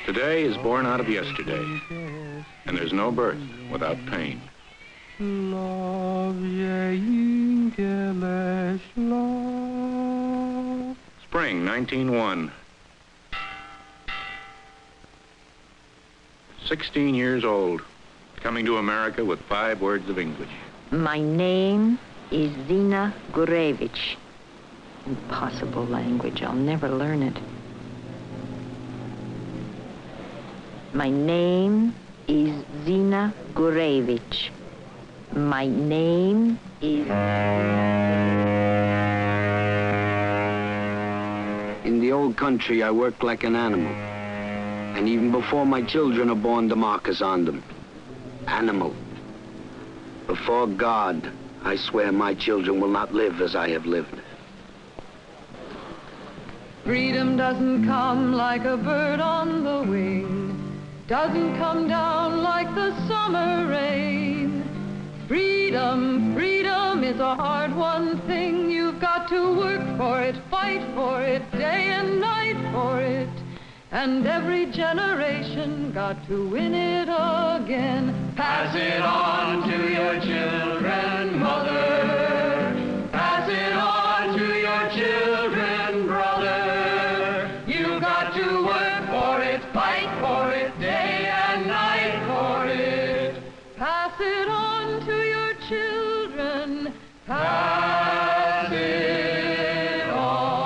Today is born out of yesterday, and there's no birth without pain. Spring 1901. 16 years old, coming to America with 5 words of English. My name is Zina Gurevich. Impossible language. I'll never learn it. My name is Zina Gurevich. My name is... In the old country, I worked like an animal. And even before my children are born, the mark is on them. Animal. Before God, I swear my children will not live as I have lived. Freedom doesn't come like a bird on the wing, doesn't come down like the summer rain. Freedom, freedom is a hard-won thing. You've got to work for it, fight for it, day and night for it. And every generation got to win it again. Pass it on to your children, mother. Pass it on to your children, brother. You got to work for it, fight for it, day and night for it. Pass it on to your children. Pass it on.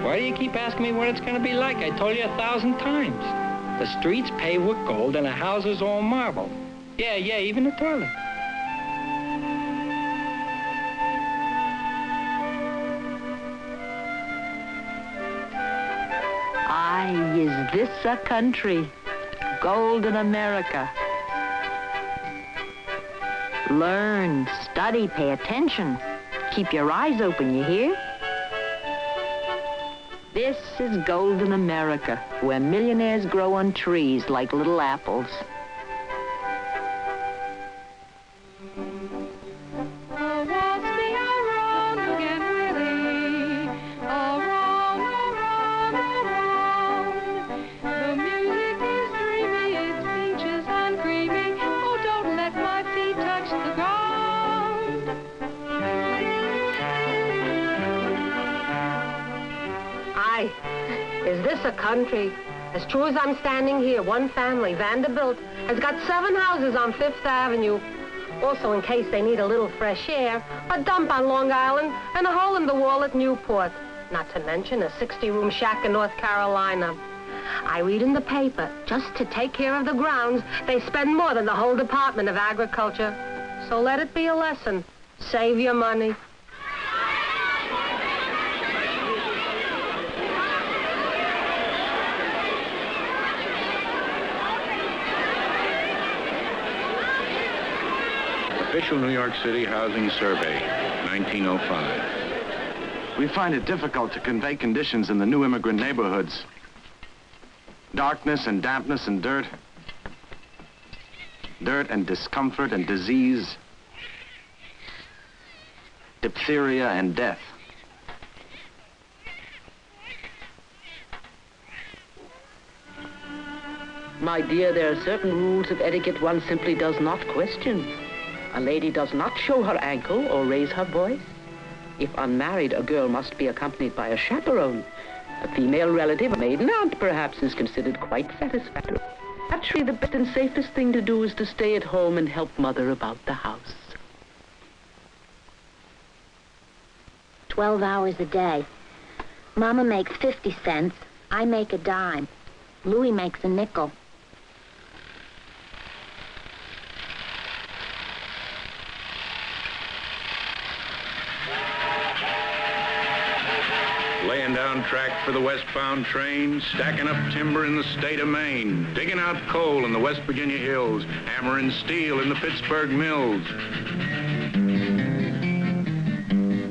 Why do you keep asking me what it's going to be like? I told you 1,000 times. The streets paved with gold and the houses all marble. Yeah, even the toilet. Is this a country? Golden America. Learn, study, pay attention. Keep your eyes open, you hear? This is Golden America, where millionaires grow on trees like little apples. Is this a country? As true as I'm standing here, one family, Vanderbilt, has got 7 houses on 5th Avenue. Also, in case they need a little fresh air, a dump on Long Island and a hole in the wall at Newport. Not to mention a 60-room shack in North Carolina. I read in the paper, just to take care of the grounds, they spend more than the whole Department of Agriculture. So let it be a lesson. Save your money. Official New York City Housing Survey, 1905. We find it difficult to convey conditions in the new immigrant neighborhoods. Darkness and dampness and dirt. Dirt and discomfort and disease. Diphtheria and death. My dear, there are certain rules of etiquette one simply does not question. A lady does not show her ankle or raise her voice. If unmarried, a girl must be accompanied by a chaperone. A female relative, a maiden aunt perhaps, is considered quite satisfactory. Actually, the best and safest thing to do is to stay at home and help Mother about the house. 12 hours a day. Mama makes 50 cents. I make a dime. Louis makes a nickel. Laying down track for the westbound train, stacking up timber in the state of Maine, digging out coal in the West Virginia hills, hammering steel in the Pittsburgh mills.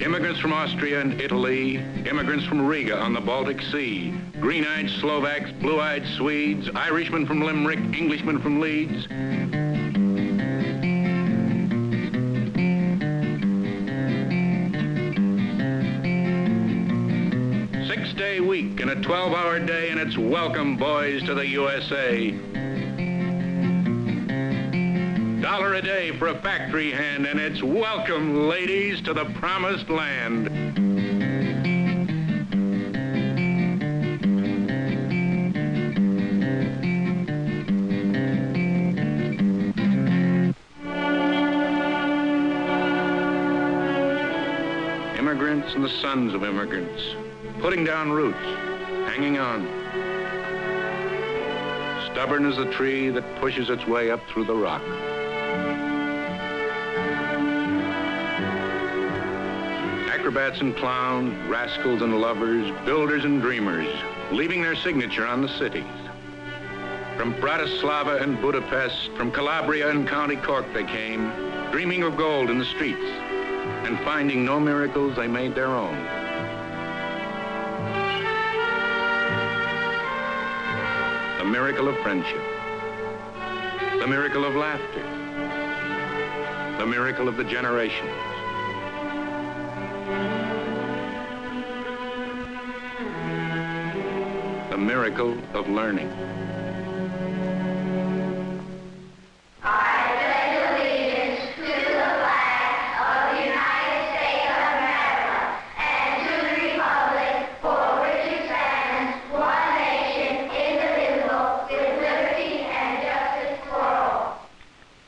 Immigrants from Austria and Italy, immigrants from Riga on the Baltic Sea, green-eyed Slovaks, blue-eyed Swedes, Irishmen from Limerick, Englishmen from Leeds. Six-day week and a 12-hour day, and it's welcome, boys, to the USA. $1 a day for a factory hand, and it's welcome, ladies, to the promised land. Immigrants and the sons of immigrants, putting down roots, hanging on. Stubborn as the tree that pushes its way up through the rock. Acrobats and clowns, rascals and lovers, builders and dreamers, leaving their signature on the cities. From Bratislava and Budapest, from Calabria and County Cork they came, dreaming of gold in the streets, and finding no miracles, they made their own. The miracle of friendship, the miracle of laughter, the miracle of the generations. The miracle of learning.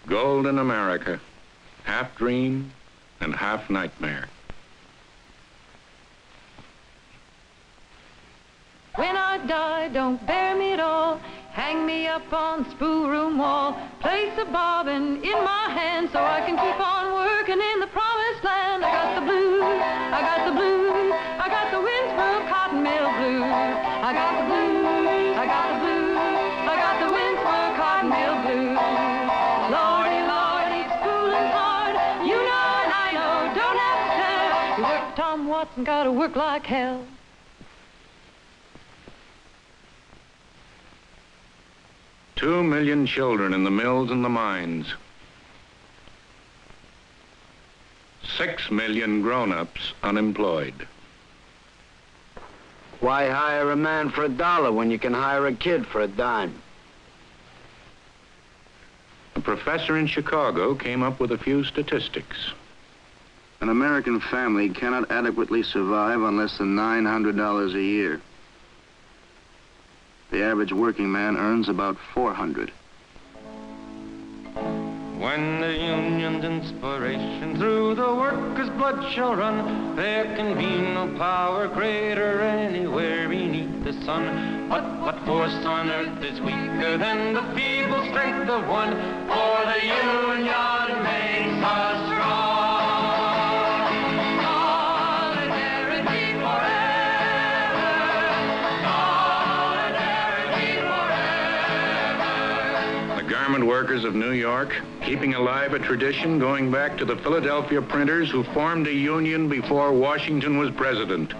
Golden America, half dream and half nightmare. When I die, don't bury me at all. Hang me up on the spool room wall. Place a bobbin in my hand so I can keep on working in the promised land. I got the blues, I got the blues, I got the Winsboro cotton mill blues. I got the blues, I got the blues, I got the Winsboro cotton mill blues. Lordy, Lordy, schooling's hard. You know and I know, don't have to tell. You work for Tom Watson, gotta work like hell. Two million children in the mills and the mines. 6 million grown-ups unemployed. Why hire a man for $1 when you can hire a kid for a dime? A professor in Chicago came up with a few statistics. An American family cannot adequately survive on less than $900 a year. The average working man earns about $400. When the union's inspiration through the workers' blood shall run, there can be no power greater anywhere beneath the sun. But what force on earth is weaker than the feeble strength of one? For the union makes us strong. Solidarity forever. Solidarity forever. The garment workers of New York, keeping alive a tradition going back to the Philadelphia printers who formed a union before Washington was president.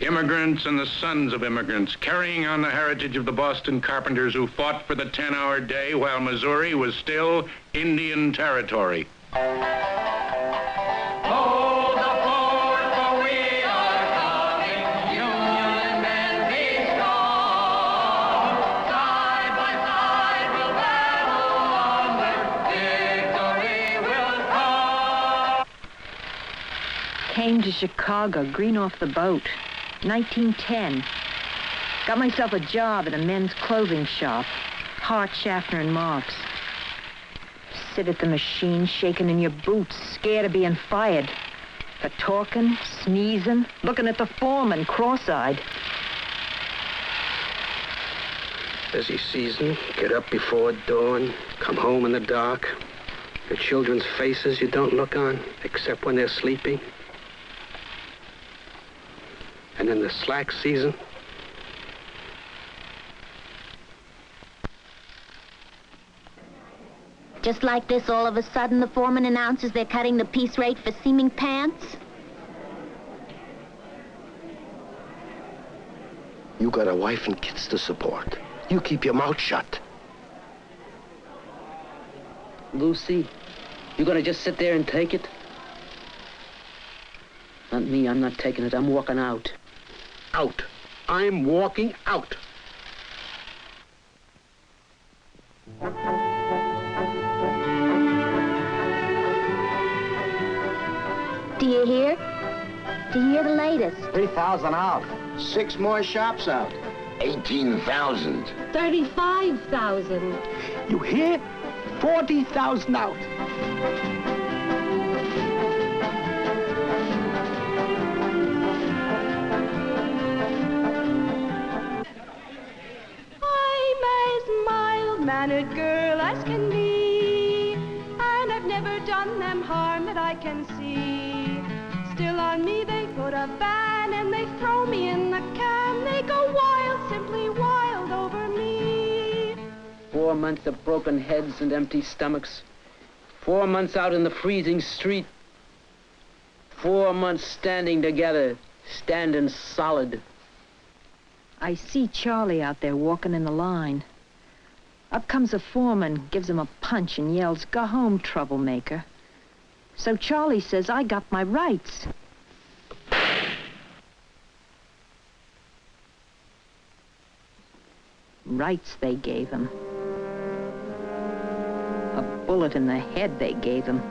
Immigrants and the sons of immigrants, carrying on the heritage of the Boston carpenters who fought for the 10-hour day while Missouri was still Indian territory. Hold the fort, for we are coming. Union men, be strong. Side by side. Came to Chicago, green off the boat. 1910. Got myself a job at a men's clothing shop. Hart, Schaffner, and Marks. Sit at the machine, shaking in your boots, scared of being fired. For talking, sneezing, looking at the foreman, cross-eyed. Busy season, get up before dawn, come home in the dark. The children's faces you don't look on, except when they're sleeping. And in the slack season, just like this, all of a sudden, the foreman announces they're cutting the piece rate for seaming pants? you got a wife and kids to support. You keep your mouth shut. Lucy, you gonna just sit there and take it? Not me, I'm not taking it. I'm walking out. Out. I'm walking out. Do you hear? Do you hear the latest? 3,000 out. 6 more shops out. 18,000. 35,000. You hear? 40,000 out. I'm as mild-mannered girl as can be, and I've never done them harm that I can see. Still on me they put a ban and they throw me in the can. They go wild, simply wild over me. 4 months of broken heads and empty stomachs. 4 months out in the freezing street. 4 months standing together, standing solid. I see Charlie out there walking in the line. Up comes a foreman, gives him a punch and yells, "Go home, troublemaker." So Charlie says, "I got my rights." Rights they gave him. A bullet in the head they gave him.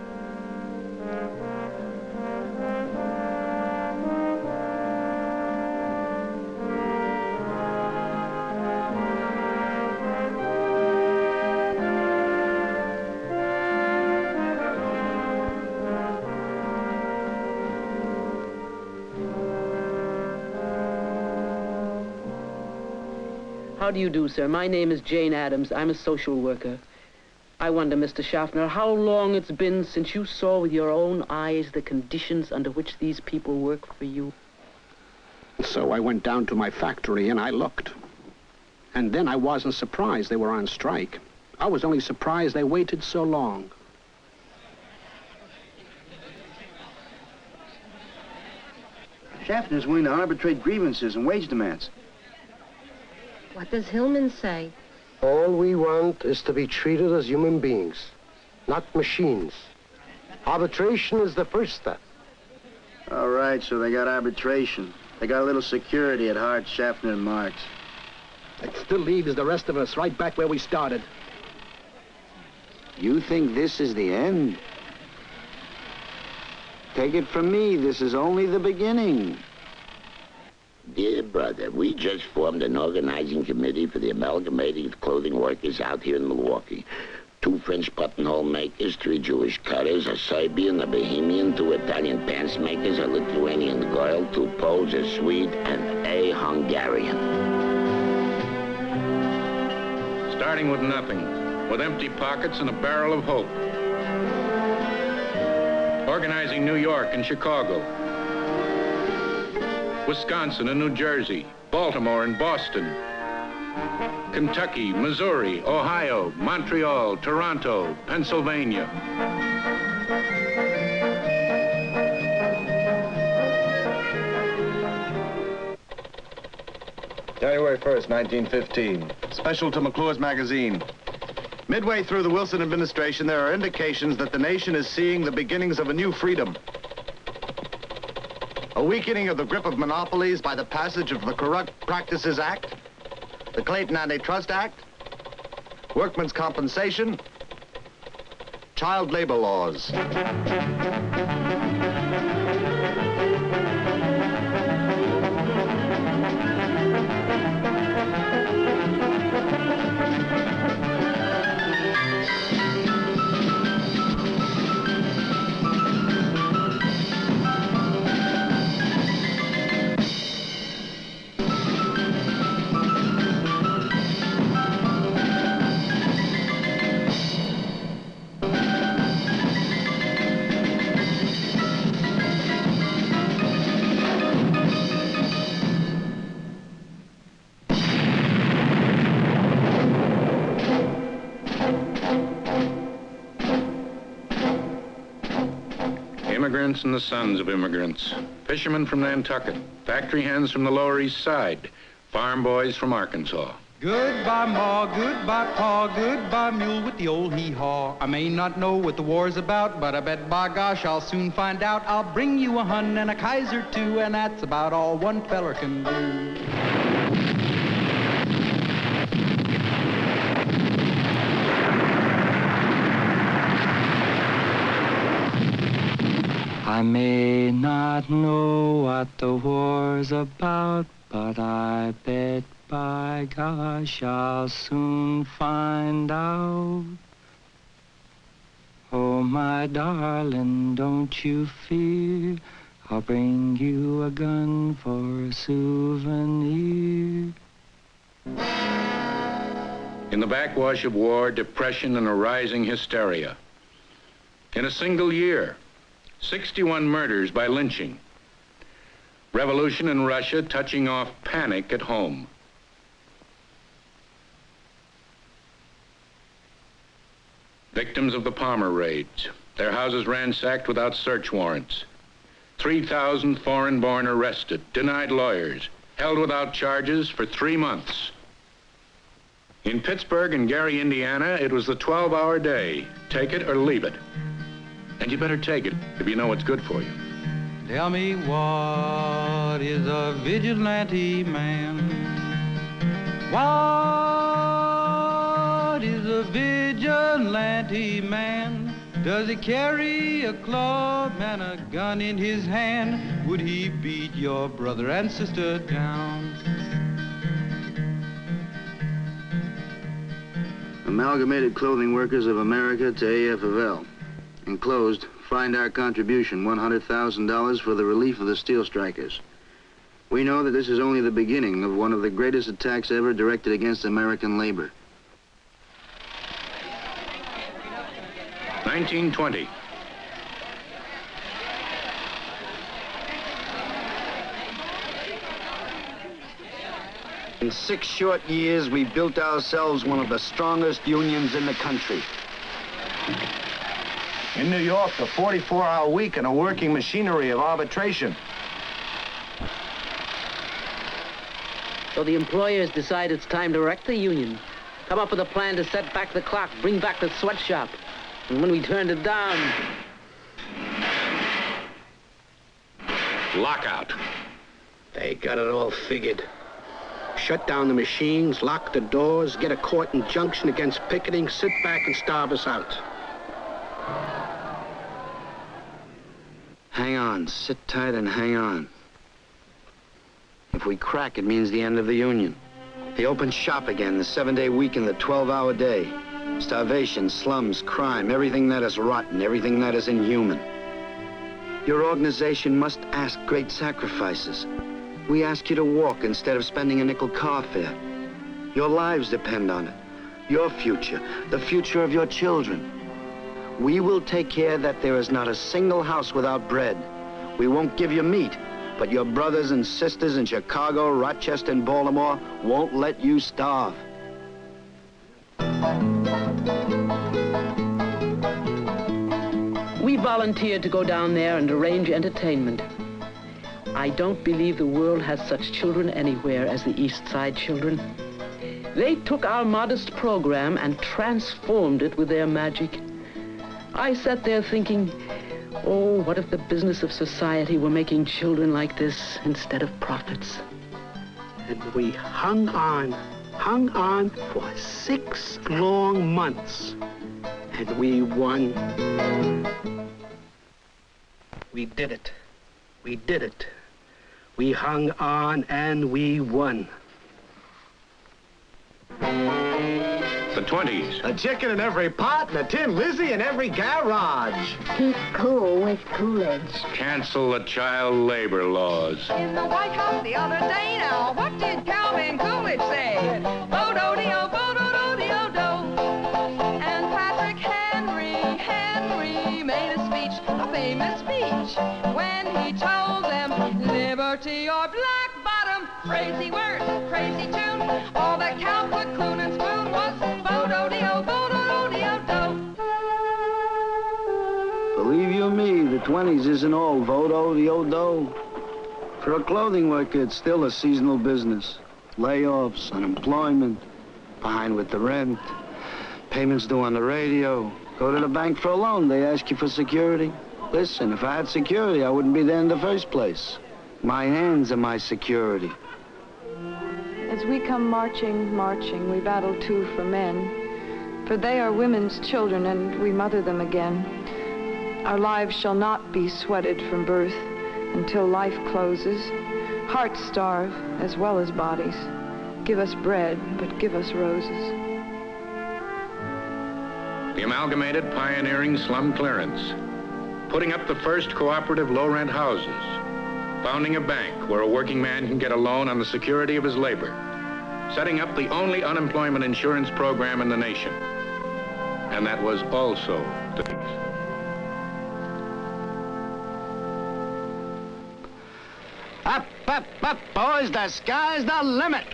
How do you do, sir? My name is Jane Addams. I'm a social worker. I wonder, Mr. Schaffner, how long it's been since you saw with your own eyes the conditions under which these people work for you? So I went down to my factory and I looked. And then I wasn't surprised they were on strike. I was only surprised they waited so long. Schaffner's willing to arbitrate grievances and wage demands. What does Hillman say? All we want is to be treated as human beings, not machines. Arbitration is the first step. All right, so they got arbitration. They got a little security at Hart, Schaffner, and Marks. It still leaves the rest of us right back where we started. You think this is the end? Take it from me, this is only the beginning. Dear brother, we just formed an organizing committee for the Amalgamated clothing workers out here in Milwaukee. 2 French buttonhole makers, 3 Jewish cutters, a Serbian, a Bohemian, 2 Italian pants makers, a Lithuanian girl, 2 Poles, a Swede, and a Hungarian. Starting with nothing, with empty pockets and a barrel of hope. Organizing New York and Chicago, Wisconsin and New Jersey, Baltimore and Boston, Kentucky, Missouri, Ohio, Montreal, Toronto, Pennsylvania. January 1st, 1915. Special to McClure's magazine. Midway through the Wilson administration, there are indications that the nation is seeing the beginnings of a new freedom. A weakening of the grip of monopolies by the passage of the Corrupt Practices Act, the Clayton Antitrust Act, workmen's compensation, child labor laws. immigrants and the sons of immigrants, fishermen from Nantucket, factory hands from the Lower East Side, farm boys from Arkansas. Goodbye, Ma, goodbye, Pa, goodbye, mule with the old hee-haw. I may not know what the war's about, but I bet by gosh I'll soon find out. I'll bring you a Hun and a Kaiser too, and that's about all one feller can do. I may not know what the war's about, but I bet by gosh I'll soon find out. Oh, my darling, don't you fear, I'll bring you a gun for a souvenir. In the backwash of war, depression, and a rising hysteria. In a single year, 61 murders by lynching. Revolution in Russia touching off panic at home. Victims of the Palmer raids, their houses ransacked without search warrants. 3,000 foreign-born arrested, denied lawyers, held without charges for 3 months. In Pittsburgh and Gary, Indiana, it was the 12-hour day. Take it or leave it. And you better take it if you know what's good for you. Tell me, what is a vigilante man? What is a vigilante man? Does he carry a club and a gun in his hand? Would he beat your brother and sister down? Amalgamated Clothing Workers of America to AFL. Enclosed, find our contribution, $100,000 for the relief of the steel strikers. We know that this is only the beginning of one of the greatest attacks ever directed against American labor. 1920. In 6 short years, we built ourselves one of the strongest unions in the country. In New York, a 44-hour week and a working machinery of arbitration. So the employers decide it's time to wreck the union. Come up with a plan to set back the clock, bring back the sweatshop. And when we turned it down... Lockout. They got it all figured. Shut down the machines, lock the doors, get a court injunction against picketing, sit back and starve us out. Hang on, sit tight and hang on. If we crack, it means the end of the union. They open shop again, the 7-day week and the 12-hour day. Starvation, slums, crime, everything that is rotten, everything that is inhuman. Your organization must ask great sacrifices. We ask you to walk instead of spending a nickel car fare. Your lives depend on it. Your future, the future of your children. We will take care that there is not a single house without bread. We won't give you meat, but your brothers and sisters in Chicago, Rochester, and Baltimore won't let you starve. We volunteered to go down there and arrange entertainment. I don't believe the world has such children anywhere as the East Side children. They took our modest program and transformed it with their magic. I sat there thinking, oh, what if the business of society were making children like this instead of profits? And we hung on for 6 long months. And we won. We did it. We did it. We hung on and we won. The 20s. A chicken in every pot and a Tin Lizzie in every garage. Keep cool with Coolidge. Cancel the child labor laws. In the White House the other day now, what did Calvin Coolidge say? Bo-do-de-o, bo-do-do-de-o-do. And Patrick Henry made a speech, a famous speech, when he told them, liberty or black bottom, crazy words, crazy tune, all that Cal put Clune and Spoon was bo-do-de-o, bo-do-do-de-o-do. Believe you you me, the 20s isn't all vodo, the odo. For a clothing worker, it's still a seasonal business. Layoffs, unemployment, behind with the rent, payments due on the radio. Go to the bank for a loan, they ask you for security. Listen, if I had security, I wouldn't be there in the first place. My hands are my security. As we come marching, marching, we battle too for men. For they are women's children, and we mother them again. Our lives shall not be sweated from birth until life closes. Hearts starve as well as bodies. Give us bread, but give us roses. The Amalgamated pioneering slum clearance, putting up the first cooperative low-rent houses, founding a bank where a working man can get a loan on the security of his labor, setting up the only unemployment insurance program in the nation. And that was also the case. Up, boys, the sky's the limit.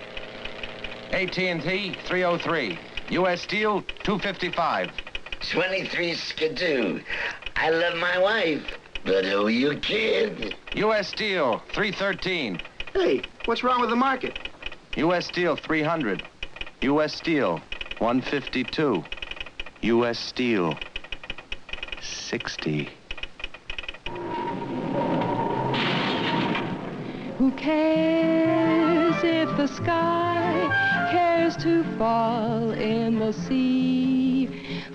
AT&T 303. U.S. Steel 255. 23 Skidoo. I love my wife, but who you kid? U.S. Steel 313. Hey, what's wrong with the market? U.S. Steel 300. U.S. Steel 152. U.S. Steel 60. Who cares if the sky cares to fall in the sea?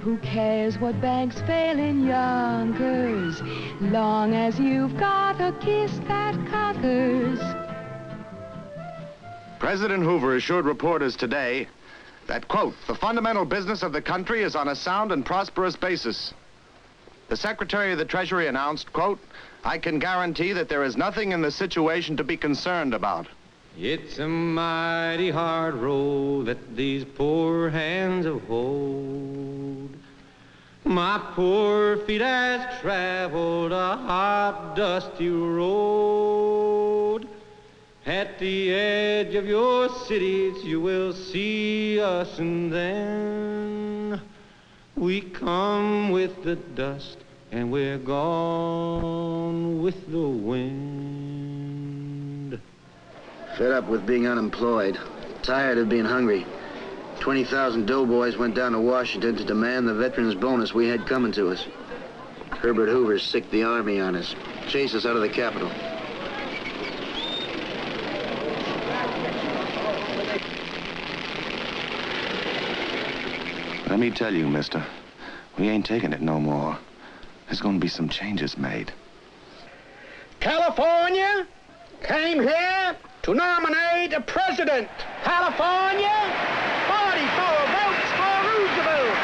Who cares what banks fail in Yonkers, long as you've got a kiss that conquers? President Hoover assured reporters today that, quote, the fundamental business of the country is on a sound and prosperous basis. The Secretary of the Treasury announced, quote, I can guarantee that there is nothing in the situation to be concerned about. It's a mighty hard road that these poor hands have hold. My poor feet has traveled a hot, dusty road. At the edge of your cities you will see us, and then we come with the dust and we're gone with the wind. Fed up with being unemployed. Tired of being hungry. 20,000 doughboys went down to Washington to demand the veterans bonus we had coming to us. Herbert Hoover sicked the army on us. Chased us out of the Capitol. Let me tell you, mister, we ain't taking it no more. There's gonna be some changes made. California came here to nominate a president. California, 44 votes for Roosevelt.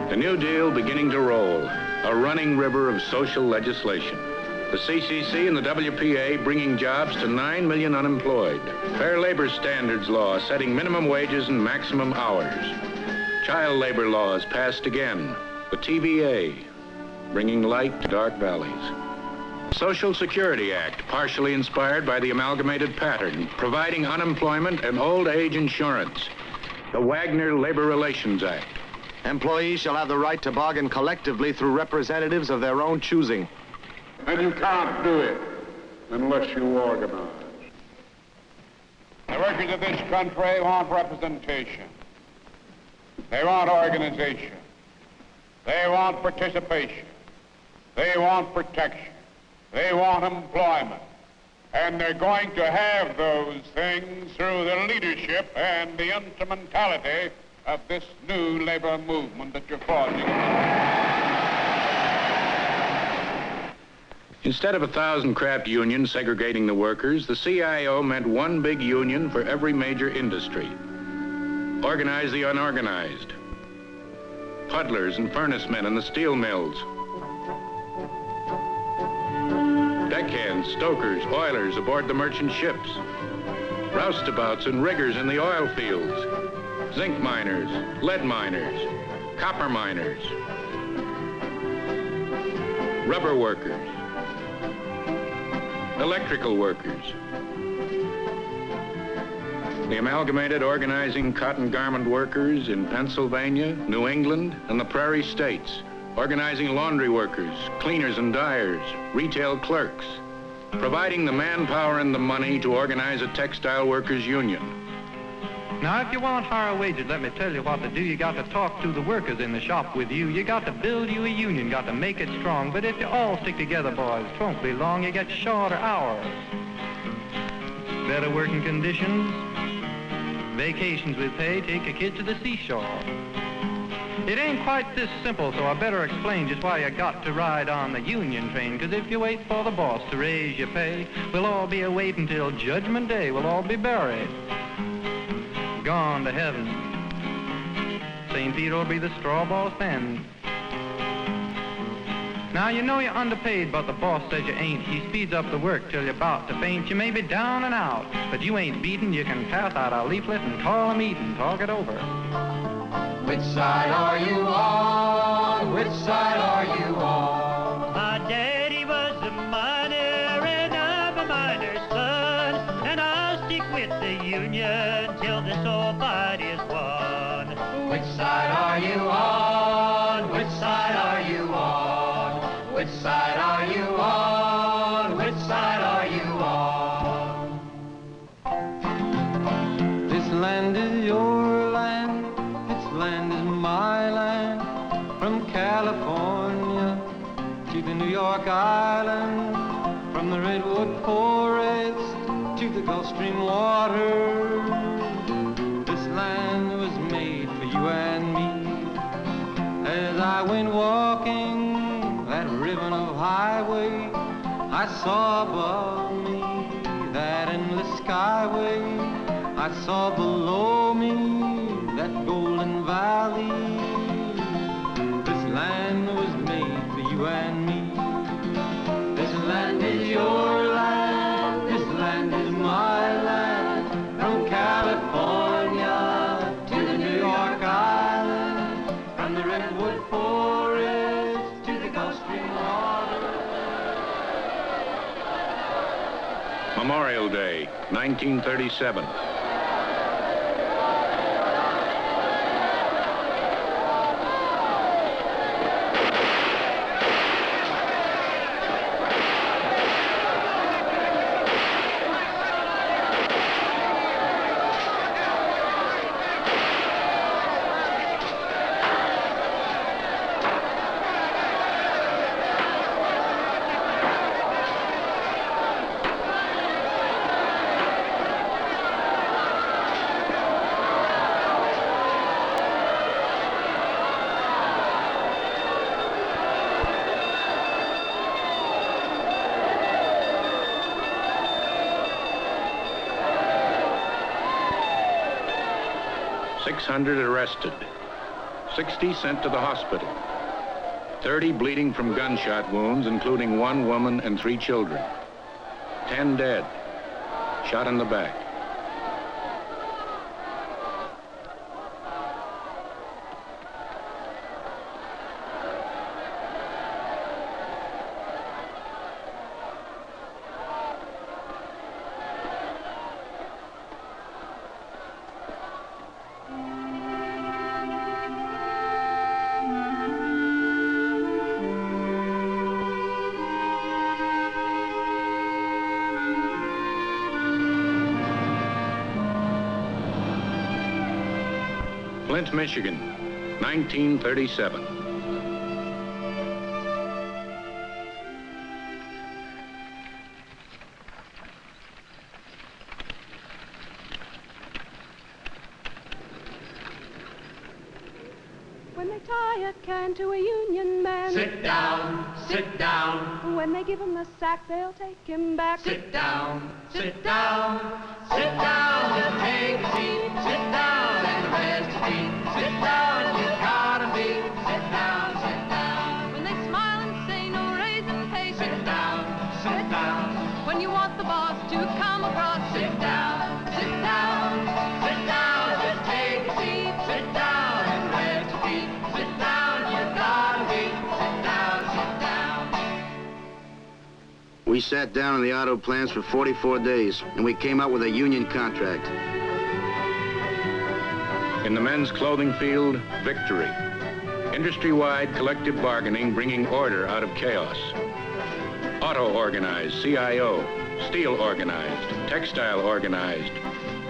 The New Deal beginning to roll, a running river of social legislation. The CCC and the WPA bringing jobs to 9 million unemployed. Fair labor standards law setting minimum wages and maximum hours. Child labor laws passed again. The TVA bringing light to dark valleys. Social Security Act, partially inspired by the Amalgamated pattern, providing unemployment and old age insurance. The Wagner Labor Relations Act. Employees shall have the right to bargain collectively through representatives of their own choosing. And you can't do it unless you organize. The workers of this country want representation. They want organization. They want participation. They want protection. They want employment. And they're going to have those things through the leadership and the instrumentality of this new labor movement that you're forging. Instead of 1,000 craft unions segregating the workers, the CIO meant one big union for every major industry. Organize the unorganized. Puddlers and furnace men in the steel mills. Deckhands, stokers, oilers aboard the merchant ships. Roustabouts and riggers in the oil fields. Zinc miners, lead miners, copper miners. Rubber workers. Electrical workers. The Amalgamated organizing cotton garment workers in Pennsylvania, New England, and the Prairie States. Organizing laundry workers, cleaners and dyers, retail clerks. Providing the manpower and the money to organize a textile workers union. Now, if you want higher wages, let me tell you what to do. You got to talk to the workers in the shop with you. You got to build you a union, got to make it strong. But if you all stick together, boys, it won't be long. You get shorter hours, better working conditions, vacations with pay, take your kids to the seashore. It ain't quite this simple, so I better explain just why you got to ride on the union train. 'Cause if you wait for the boss to raise your pay, we'll all be a-waitin' till Judgment Day. We'll all be buried, gone to heaven. St. Peter will be the straw ball then. Now, you know you're underpaid, but the boss says you ain't. He speeds up the work till you're about to faint. You may be down and out, but you ain't beaten. You can pass out a leaflet and call a meeting, talk it over. Which side are you on? Which side are you on? My daddy was a miner and I'm a miner's son, and I'll stick with the union till this old fight is won. Which side are you on? Which side are you on? Which side are you on? Which side are you on? This land is your land. Land is my land, from California to the New York Island, from the redwood forest to the Gulf Stream water. This land was made for you and me. As I went walking that ribbon of highway, I saw above me that endless skyway. I saw below me that golden valley. This land was made for you and me. This land is your land. This land is my land. From California to the New York Island, from the redwood forest to the Gulf Stream water. Memorial Day, 1937. .600 arrested, 60 sent to the hospital, 30 bleeding from gunshot wounds, including 1 woman and 3 children, 10 dead, shot in the back. Flint, Michigan, 1937. When they tie a can to a Union man. Sit down, sit down. When they give him the sack, they'll take him back. Sit down, sit down, sit down, just take a seat. Sit down and rest your feet. Sit down, you gotta be. Sit down, sit down. When they smile and say no raising pay. Sit down, sit down. When you want the boss to come across. Sit down, sit down, sit down, just take a seat. Sit down and rest your feet. Sit down, you gotta be. Sit down, sit down. We sat down in the auto plants for 44 days, and we came up with a union contract. In the men's clothing field, victory. Industry-wide collective bargaining bringing order out of chaos. Auto organized, CIO. Steel organized, textile organized.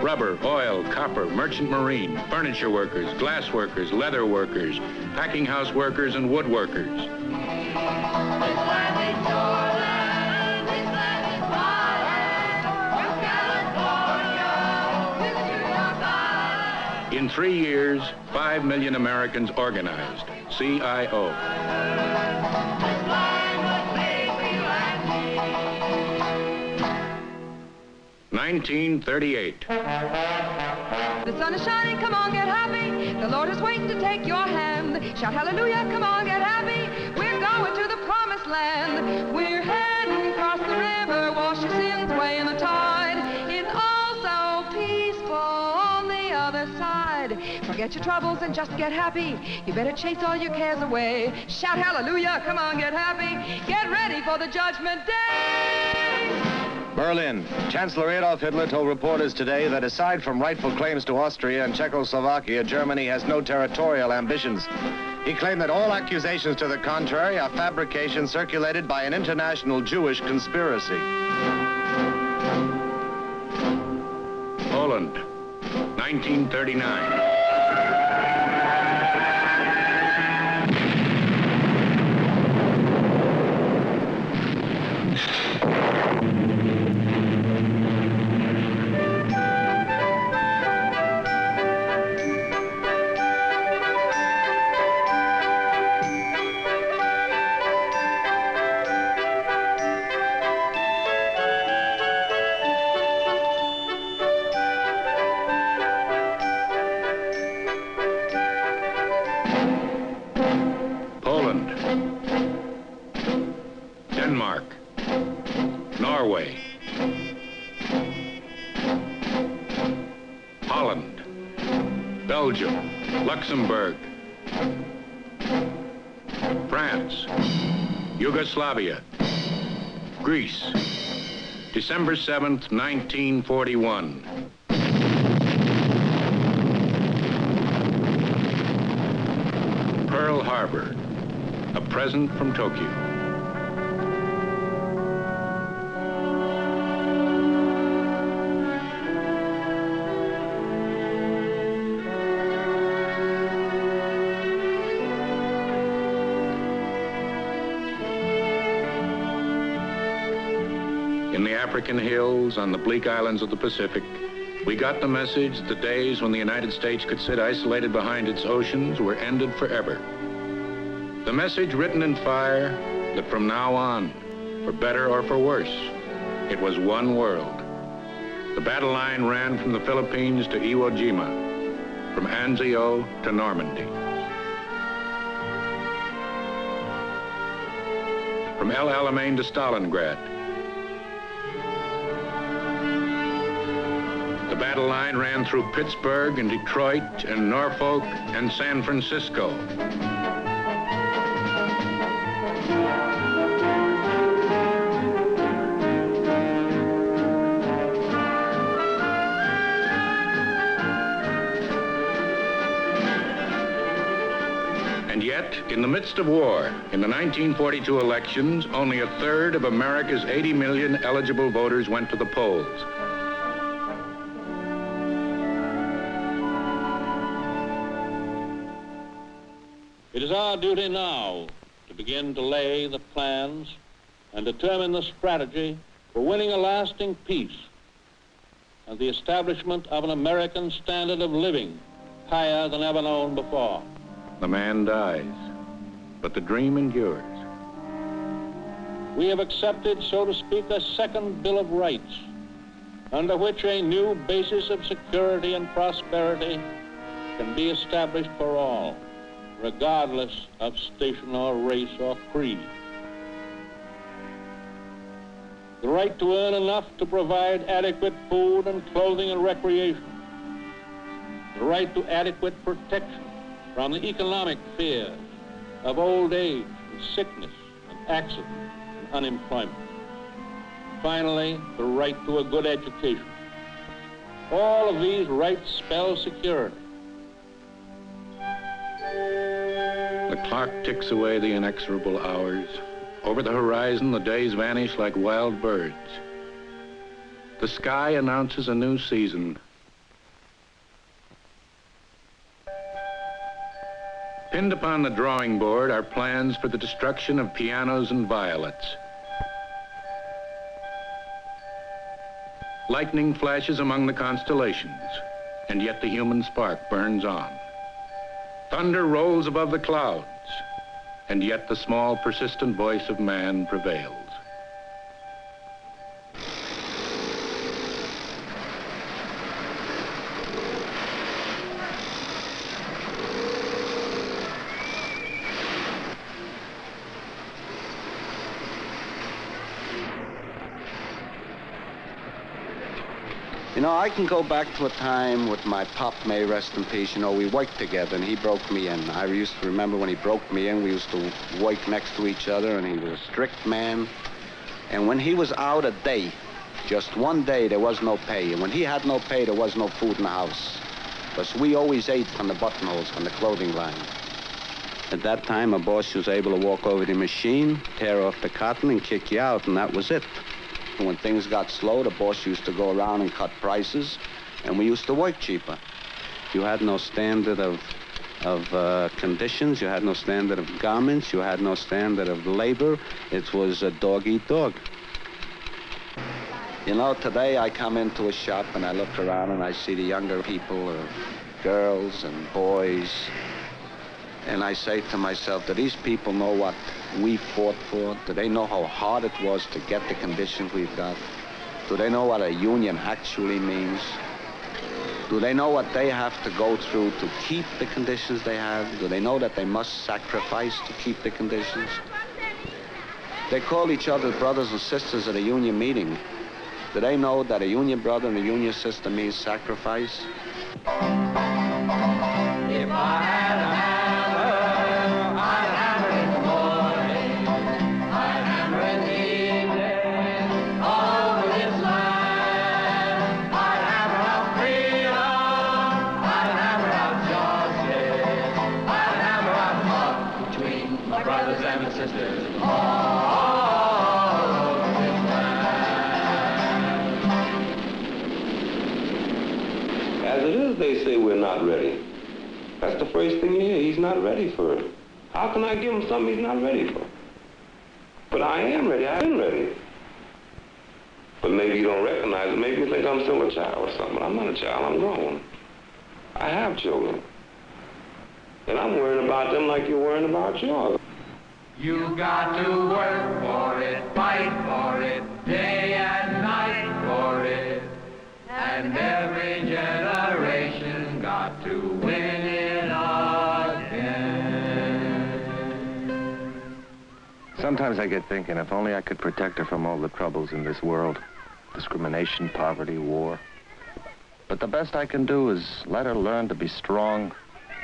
Rubber, oil, copper, merchant marine, furniture workers, glass workers, leather workers, packing house workers, and wood workers. In 3 years, 5 million Americans organized, CIO. 1938. The sun is shining, come on, get happy. The Lord is waiting to take your hand. Shout hallelujah, come on, get happy. We're going to the promised land. We're heading across the river, wash your sins away in the tide. It's all so peaceful on the other side. Forget your troubles and just get happy. You better chase all your cares away. Shout hallelujah, come on, get happy. Get ready for the judgment day. Berlin. Chancellor Adolf Hitler told reporters today that aside from rightful claims to Austria and Czechoslovakia, Germany has no territorial ambitions. He claimed that all accusations to the contrary are fabrications circulated by an international Jewish conspiracy. Poland, 1939. Denmark, Norway, Holland, Belgium, Luxembourg, France, Yugoslavia, Greece, December 7th, 1941. Pearl Harbor, a present from Tokyo. In the African hills, on the bleak islands of the Pacific, we got the message that the days when the United States could sit isolated behind its oceans were ended forever. The message written in fire that from now on, for better or for worse, it was one world. The battle line ran from the Philippines to Iwo Jima, from Anzio to Normandy. From El Alamein to Stalingrad. The battle line ran through Pittsburgh and Detroit and Norfolk and San Francisco. And yet, in the midst of war, in the 1942 elections, only a third of America's 80 million eligible voters went to the polls. It is our duty now to begin to lay the plans and determine the strategy for winning a lasting peace and the establishment of an American standard of living higher than ever known before. The man dies, but the dream endures. We have accepted, so to speak, a second Bill of Rights, under which a new basis of security and prosperity can be established for all, regardless of station or race or creed. The right to earn enough to provide adequate food and clothing and recreation. The right to adequate protection from the economic fears of old age and sickness and accident and unemployment. Finally, the right to a good education. All of these rights spell security. The clock ticks away the inexorable hours. Over the horizon, the days vanish like wild birds. The sky announces a new season. Pinned upon the drawing board are plans for the destruction of pianos and violets. Lightning flashes among the constellations, and yet the human spark burns on. Thunder rolls above the clouds, and yet the small, persistent voice of man prevails. You know, I can go back to a time with my pop, may rest in peace. You know, we worked together, and he broke me in. I used to remember when he broke me in, we used to work next to each other, and he was a strict man. And when he was out a day, just one day, there was no pay. And when he had no pay, there was no food in the house. Because we always ate from the buttonholes, from the clothing line. At that time, a boss was able to walk over the machine, tear off the cotton, and kick you out, and that was it. When things got slow, the boss used to go around and cut prices, and we used to work cheaper. You had no standard of conditions. You had no standard of garments. You had no standard of labor. It was a dog eat dog. You know, today I come into a shop and I look around and I see the younger people, girls and boys, and I say to myself, do these people know what we fought for? Do they know how hard it was to get the conditions we've got? Do they know what a union actually means? Do they know what they have to go through to keep the conditions they have? Do they know that they must sacrifice to keep the conditions? They call each other brothers and sisters at a union meeting. Do they know that a union brother and a union sister means sacrifice? If I had a hammer, I'd hammer in the morning, I'd hammer in the evening, all over this land. I'd hammer out freedom, I'd hammer out justice, I'd hammer out love between my brothers and my sisters, all over this land. As it is, they say we're not ready. That's the first thing you hear. He's not ready for it. How can I give him something he's not ready for? But I am ready. I've been ready. But maybe you don't recognize it. Maybe you think I'm still a child or something. But I'm not a child. I'm grown. I have children. And I'm worrying about them like you're worrying about yours. You got to work for it, fight for it, day and night for it. And every generation got to win it again. Sometimes I get thinking, if only I could protect her from all the troubles in this world. Discrimination, poverty, war. But the best I can do is let her learn to be strong,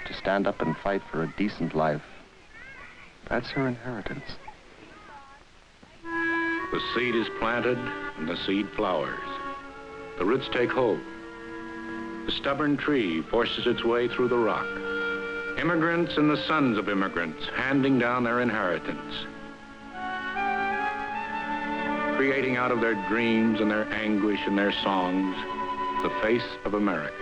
to stand up and fight for a decent life. That's her inheritance. The seed is planted and the seed flowers. The roots take hold. The stubborn tree forces its way through the rock. Immigrants and the sons of immigrants handing down their inheritance. Creating out of their dreams and their anguish and their songs the face of America.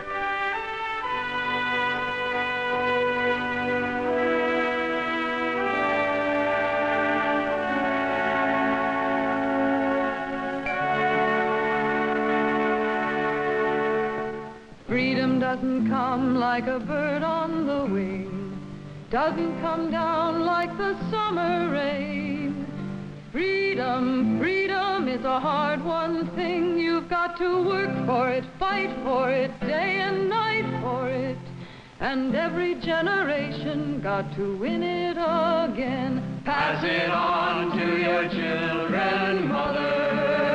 Freedom doesn't come like a bird on the wing. doesn't come down like the summer rain. Freedom, freedom is a hard-won thing. You've got to work for it, fight for it, day and night for it. And every generation got to win it again. Pass it on to your children, mother.